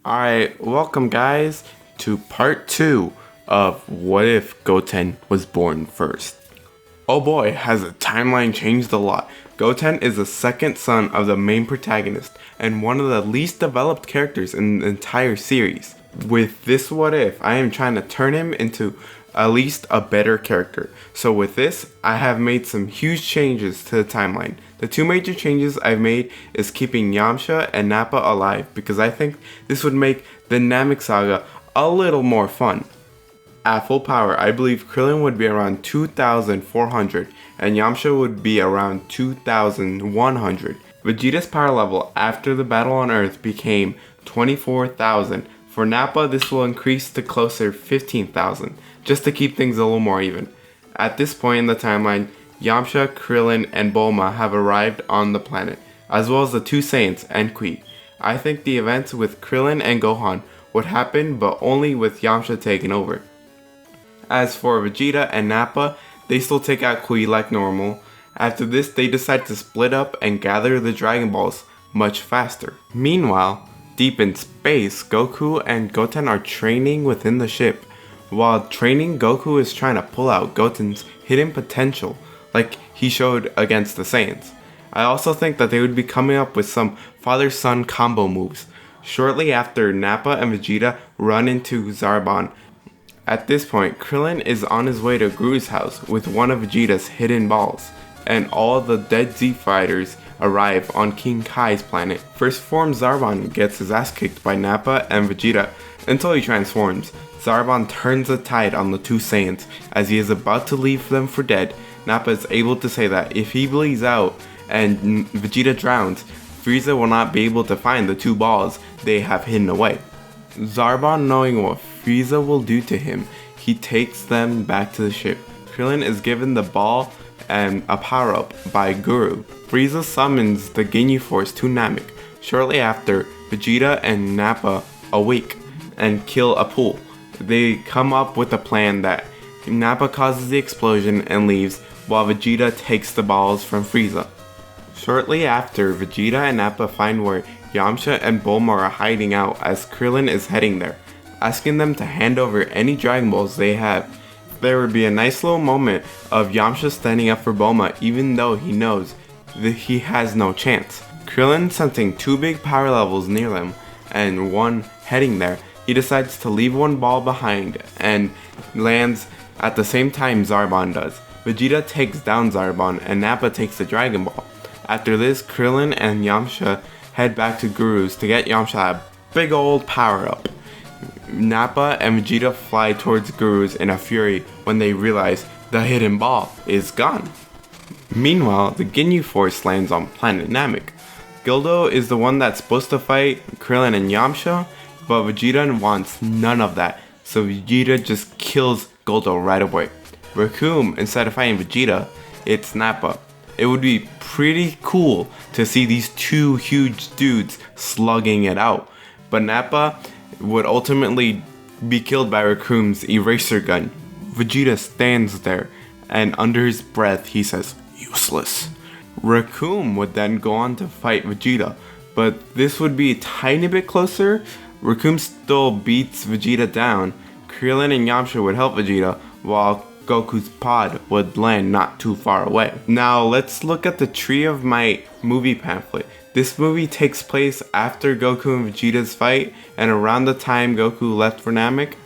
Alright, welcome guys to part 2 of What If Goten Was Born First. Oh boy, has the timeline changed a lot. Goten is the second son of the main protagonist and one of the least developed characters in the entire series. With this What If, I am trying to turn him into at least a better character. So with this, I have made some huge changes to the timeline. The two major changes I've made is keeping Yamcha and Nappa alive because I think this would make the Namek Saga a little more fun. At full power, I believe Krillin would be around 2,400 and Yamcha would be around 2,100. Vegeta's power level after the battle on Earth became 24,000. For Nappa, this will increase to closer 15,000, just to keep things a little more even. At this point in the timeline, Yamcha, Krillin, and Bulma have arrived on the planet, as well as the two Saiyans and Qui. I think the events with Krillin and Gohan would happen, but only with Yamcha taking over. As for Vegeta and Nappa, they still take out Qui like normal. After this, they decide to split up and gather the Dragon Balls much faster. Meanwhile, deep in space, Goku and Goten are training within the ship. While training, Goku is trying to pull out Goten's hidden potential, like he showed against the Saiyans. I also think that they would be coming up with some father-son combo moves. Shortly after, Nappa and Vegeta run into Zarbon. At this point, Krillin is on his way to Gru's house with one of Vegeta's hidden balls, and all the dead Z fighters arrive on King Kai's planet. First form Zarbon gets his ass kicked by Nappa and Vegeta until he transforms. Zarbon turns the tide on the two Saiyans. As he is about to leave them for dead, Nappa is able to say that if he bleeds out and Vegeta drowns, Frieza will not be able to find the two balls they have hidden away. Zarbon, knowing what Frieza will do to him, he takes them back to the ship. Krillin is given the ball and a power-up by Guru. Frieza summons the Ginyu Force to Namek. Shortly after, Vegeta and Nappa awake and kill a pool. They come up with a plan that Nappa causes the explosion and leaves, while Vegeta takes the balls from Frieza. Shortly after, Vegeta and Nappa find where Yamcha and Bulma are hiding out as Krillin is heading there, asking them to hand over any Dragon Balls they have. There would be a nice little moment of Yamcha standing up for Bulma even though he knows that he has no chance. Krillin sensing two big power levels near them and one heading there, he decides to leave one ball behind and lands at the same time Zarbon does. Vegeta takes down Zarbon and Nappa takes the Dragon Ball. After this, Krillin and Yamcha head back to Guru's to get Yamcha a big old power up. Nappa and Vegeta fly towards Guru's in a fury when they realize the hidden ball is gone. Meanwhile, the Ginyu Force lands on planet Namek. Gildo is the one that's supposed to fight Krillin and Yamcha, but Vegeta wants none of that, so Vegeta just kills Gildo right away. Raccoon, instead of fighting Vegeta, it's Nappa. It would be pretty cool to see these two huge dudes slugging it out, but Nappa would ultimately be killed by Raccoon's eraser gun. Vegeta stands there, and under his breath he says, "Useless." Raccoon would then go on to fight Vegeta, but this would be a tiny bit closer. Raccoon still beats Vegeta down. Krillin and Yamcha would help Vegeta, while Goku's pod would land not too far away. Now let's look at the Tree of Might movie pamphlet. This movie takes place after Goku and Vegeta's fight and around the time Goku left for Namek.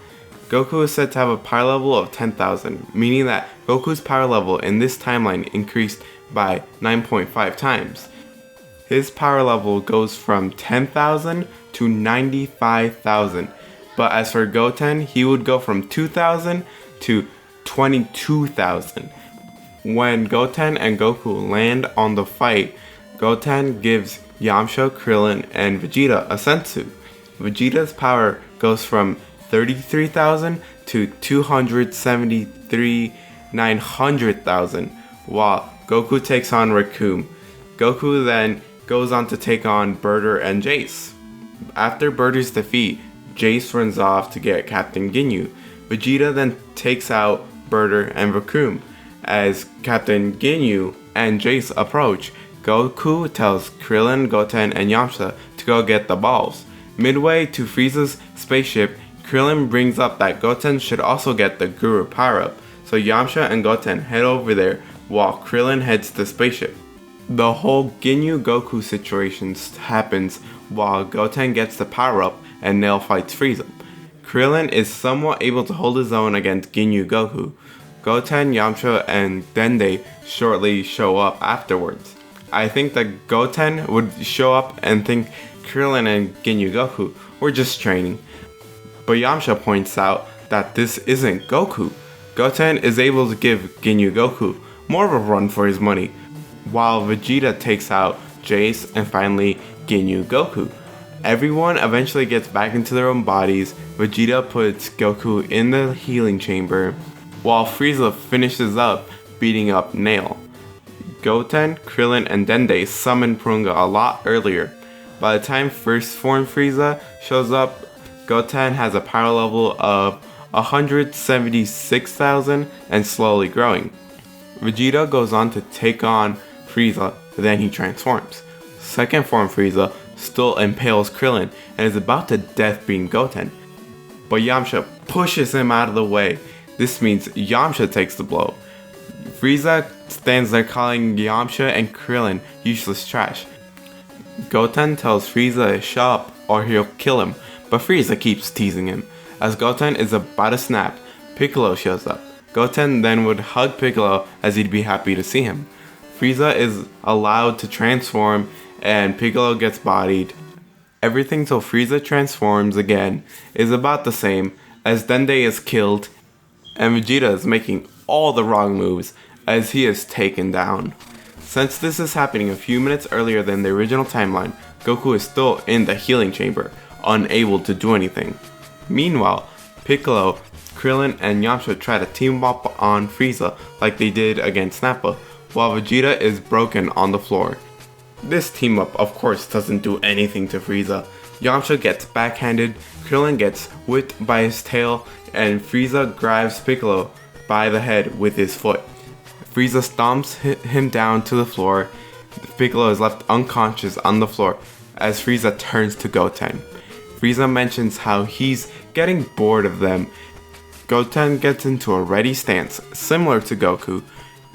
Goku is said to have a power level of 10,000, meaning that Goku's power level in this timeline increased by 9.5 times. His power level goes from 10,000 to 95,000. But as for Goten, he would go from 2,000 to 22,000. When Goten and Goku land on the fight, Goten gives Yamcha, Krillin, and Vegeta a senzu. Vegeta's power goes from 33,000 to 273,900,000, while Goku takes on Raccoon. Goku then goes on to take on Burter and Jace. After Burter's defeat, Jace runs off to get Captain Ginyu. Vegeta then takes out Burter and Raccoon. As Captain Ginyu and Jace approach, Goku tells Krillin, Goten, and Yamcha to go get the balls. Midway to Frieza's spaceship, Krillin brings up that Goten should also get the Guru power-up, so Yamcha and Goten head over there while Krillin heads to the spaceship. The whole Ginyu Goku situation happens while Goten gets the power-up and Nail fights Frieza. Krillin is somewhat able to hold his own against Ginyu Goku. Goten, Yamcha, and Dende shortly show up afterwards. I think that Goten would show up and think Krillin and Ginyu Goku were just training. But Yamcha points out that this isn't Goku. Goten is able to give Ginyu Goku more of a run for his money, while Vegeta takes out Jace and finally Ginyu Goku. Everyone eventually gets back into their own bodies. Vegeta puts Goku in the healing chamber, while Frieza finishes up beating up Nail. Goten, Krillin, and Dende summon Porunga a lot earlier. By the time First Form Frieza shows up, Goten has a power level of 176,000 and slowly growing. Vegeta goes on to take on Frieza, then he transforms. Second Form Frieza still impales Krillin and is about to death beam Goten, but Yamcha pushes him out of the way. This means Yamcha takes the blow. Frieza stands there calling Yamcha and Krillin useless trash. Goten tells Frieza to shut up or he'll kill him, but Frieza keeps teasing him. As Goten is about to snap, Piccolo shows up. Goten then would hug Piccolo as he'd be happy to see him. Frieza is allowed to transform and Piccolo gets bodied. Everything till Frieza transforms again is about the same, as Dende is killed and Vegeta is making all the wrong moves as he is taken down. Since this is happening a few minutes earlier than the original timeline, Goku is still in the healing chamber, unable to do anything. Meanwhile, Piccolo, Krillin, and Yamcha try to team up on Frieza like they did against Nappa, while Vegeta is broken on the floor. This team up of course doesn't do anything to Frieza. Yamcha gets backhanded, Krillin gets whipped by his tail, and Frieza grabs Piccolo by the head with his foot. Frieza stomps him down to the floor. Piccolo is left unconscious on the floor as Frieza turns to Goten. Frieza mentions how he's getting bored of them. Goten gets into a ready stance, similar to Goku.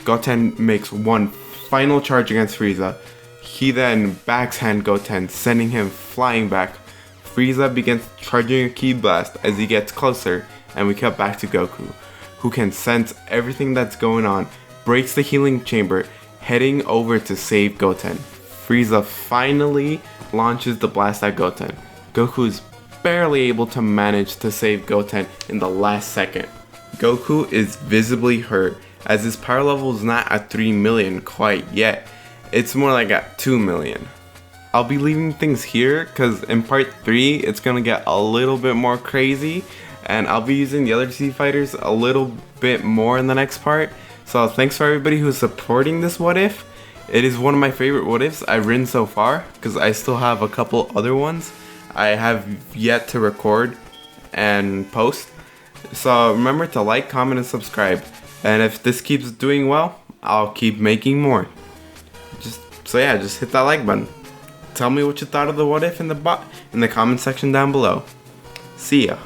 Goten makes one final charge against Frieza. He then backhand Goten, sending him flying back. Frieza begins charging a ki blast as he gets closer, and we cut back to Goku, who can sense everything that's going on, breaks the healing chamber, heading over to save Goten. Frieza finally launches the blast at Goten. Goku's barely able to manage to save Goten in the last second. Goku is visibly hurt as his power level is not at 3 million quite yet. It's more like at 2 million. I'll be leaving things here because in part 3 it's gonna get a little bit more crazy and I'll be using the other Z fighters a little bit more in the next part. So thanks for everybody who's supporting this what if. It is one of my favorite what ifs I've written so far because I still have a couple other ones I have yet to record and post. So remember to like, comment, and subscribe. And if this keeps doing well, I'll keep making more. Just hit that like button. Tell me what you thought of the what if in the comment section down below. See ya.